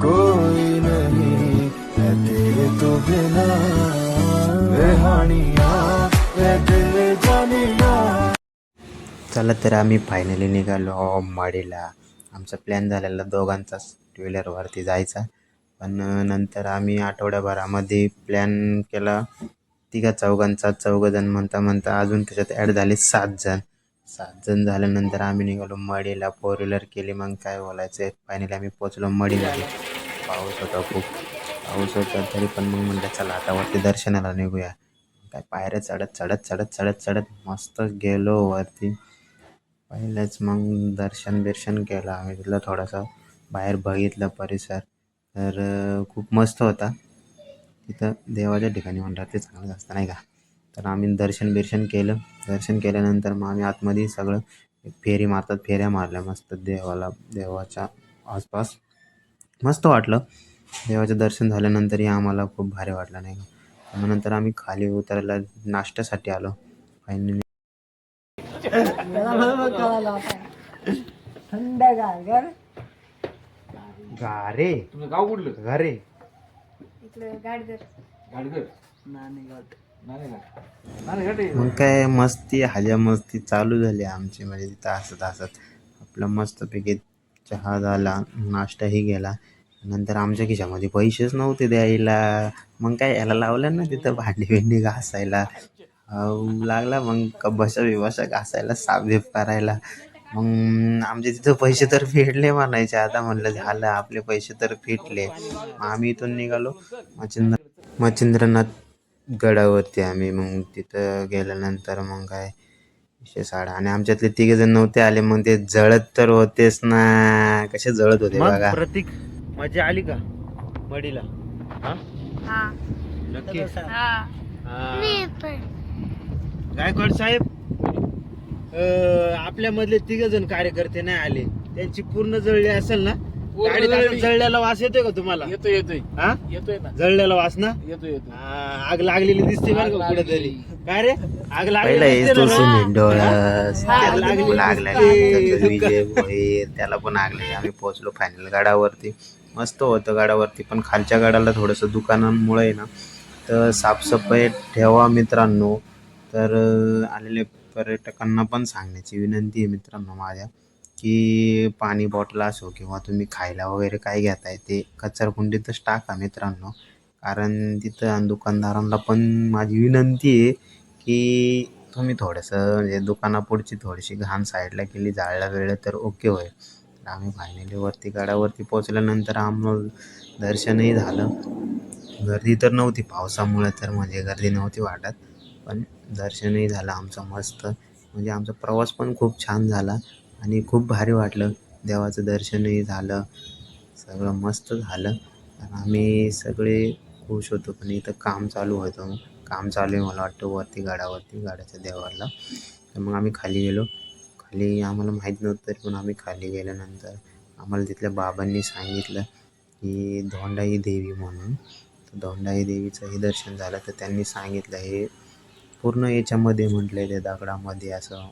कोई नहीं है तेरे तो बिना बेहानिया ए दिल जानिया। चला तर आम्ही फायनली निघालो माडीला. आमचा प्लॅन झालेला दोघांचाच टू व्हीलरवरती जायचा, पण नंतर आम्ही आठवड्याभरामध्ये प्लॅन केला तिघा चौघांचा. चौघंजण म्हणता म्हणता अजून त्याच्यात ॲड झाले 7 जण. 7 जण झाल्यानंतर आम्ही निघालो मडीला. 4 व्हीलर केली. मग काय बोलायचं आहे, फायनली आम्ही पोचलो मडीमध्ये. पाऊस होता, खूप पाऊस होता, तरी पण मग म्हटलं चला आता वरती दर्शनाला निघूया. काय पायऱ्या चढत चढत चढत चढत चढत मस्त गेलो वरती. पहिलेच मग दर्शन केलं आम्ही. तिथलं थोडासा बाहेर बघितलं परिसर, तर खूप मस्त होता. तिथं देवाच्या ठिकाणी म्हणतात ते चांगलं असतं नाही का. तर आम्ही दर्शन केलं. दर्शन केल्यानंतर मग आम्ही आतमध्ये सगळं फेरी मारतात, फेऱ्या मारल्या मस्त देवाच्या आसपास. मस्त वाटलं. देवाचं दर्शन झाल्यानंतरही आम्हाला खूप भारी वाटलं नाही का. मग नंतर आम्ही खाली उतरायला नाश्त्यासाठी आलो फायनली. थंडगार गारे तुमचं गाव कुठलं? घरे इकडं गाडगर गाडगर. नाणेगाव. नाणेघाट आहे. मग काय मस्ती हजा मस्ती चालू झाली आमची. म्हणजे तिथं हसत हसत आपलं मस्तपैकी चहा झाला, नाश्ताही गेला. नंतर आमच्या खिशामध्ये पैसेच नव्हते द्यायला. मग काय याला लावलं ना तिथं भांडी बिंडी घासायला. लागला मग बसा घासायला, साफबीफ करायला. मग आमचे तिथं पैसे तर फिटले म्हणायचे. आता म्हणलं झालं आपले पैसे तर फिटले. मग आम्ही इथून निघालो मच्छिंद्रनाथ गडावरती. आम्ही मग तिथं गेल्यानंतर मग काय विशेष आडा. आणि आमच्यातले 3 जण नव्हते आले. मग ते जळत तर होतेच ना, कसे जळत होते बघा. प्रतीक मजा आली का मडीला? हा नक्की. हा मी पण गायकवाड साहेब, आपल्या मधले 3 जण कार्यकर्ते नाही आले, त्यांची पूर्ण जळली असेल ना गाडी? जळलेला वास येतोय का तुम्हाला? येतोय हा, येतोय ना. जळलेला वास ना? येतोय. आग लागलेली दिसते बरं का कुठेतरी. काय रे, आग लागलेली त्याला पण आग लागली. आम्ही पोहोचलो फायनल गडावरती. मस्त होतं गडावरती, पण खालच्या गडाला थोडंसं दुकानांमुळे आहे ना, तर साफसफाई ठेवा मित्रांनो. तर आलेले पर्यटकांना पण सांगण्याची विनंती आहे मित्रांनो माझ्या, की पाणी बॉटल असो किंवा तुम्ही खायला वगैरे काय घेताय ते कचराकुंडीतच टाका मित्रांनो. कारण तिथं दुकानदारांना पण माझी विनंती आहे की तुम्ही थोडंसं म्हणजे दुकानापुढची थोडीशी घाण साईडला केली, जाळला वेळ तर ओके होईल. तर आम्ही फायनली वरती गडावरती पोचल्यानंतर आम्हाला दर्शनही झालं. गर्दी तर नव्हती पावसामुळे, तर म्हणजे गर्दी नव्हती वाटत, पण दर्शनही झालं आमचं मस्त. म्हणजे आमचा प्रवास पण खूप छान झाला आणि खूप भारी वाटलं. देवाचं दर्शनही झालं, सगळं मस्त झालं. आणि आम्ही सगळे खुश होतो. पण इथं काम चालू होतं. काम चालू आहे मला वाटतं वरती गडावरती, गाड्याच्या देवाला. तर मग आम्ही खाली गेलो. खाली आम्हाला माहीत नव्हतं, तरी पण आम्ही खाली गेल्यानंतर आम्हाला तिथल्या बाबांनी सांगितलं की धोंडाई देवी म्हणून. तर धोंडाई देवीचंही दर्शन झालं. तर त्यांनी सांगितलं हे पूर्ण याच्यामध्ये म्हटलं आहे, त्या दगडामध्ये असं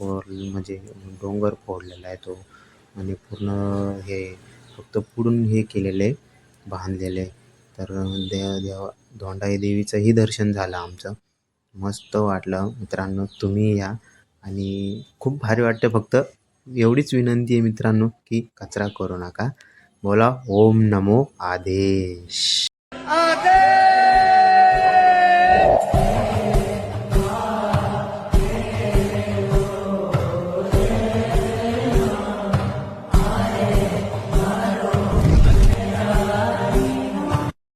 म्हणजे डोंगर फोडलेला आहे तो. आणि पूर्ण हे फक्त पुढून हे केलेलं आहे, बांधलेलं आहे. तर धोंडाई देवीचंही दर्शन झालं आमचं. मस्त वाटलं मित्रांनो, तुम्ही या. आणि खूप भारी वाटतं. फक्त एवढीच विनंती आहे मित्रांनो की कचरा करू नका. बोला ओम नमो आदेश.